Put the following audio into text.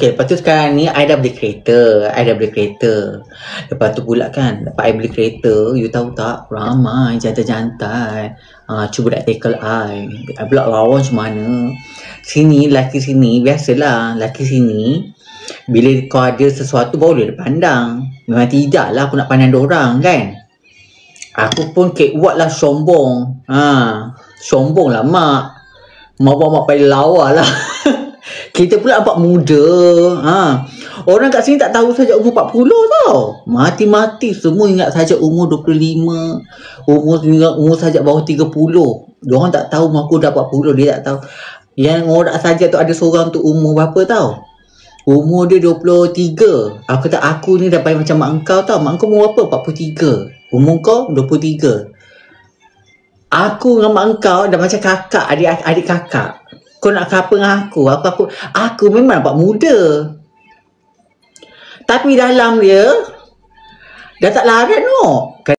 Okay, lepas tu sekarang ni I dah beli kereta. Lepas tu pula kan, lepas I beli kereta, you tahu tak, ramai jantan-jantan cuba nak tackle I pula lawan macam mana. Laki sini, biasalah laki sini bila kau ada sesuatu baru dia pandang. Memang tidak lah aku nak pandang diorang kan. Aku pun buat lah sombong. Sombong lah mak bawa mak paling lawa lah. Kita pula nampak muda. Orang kat sini tak tahu saja umur 40 tau. Mati-mati semua ingat saja umur 25. Umur saja bawah 30. Diorang tak tahu umur aku dah 40. Dia tak tahu. Yang orang saja tu ada seorang tu umur berapa tau. Umur dia 23. Aku kata aku ni dah paling macam mak kau tau. Mak kau umur berapa? 43. Umur kau 23. Aku dengan mak kau dah macam kakak, adik kakak. Kau nak apa dengan aku? Aku memang nampak muda. Tapi dalam dia dah tak larat no.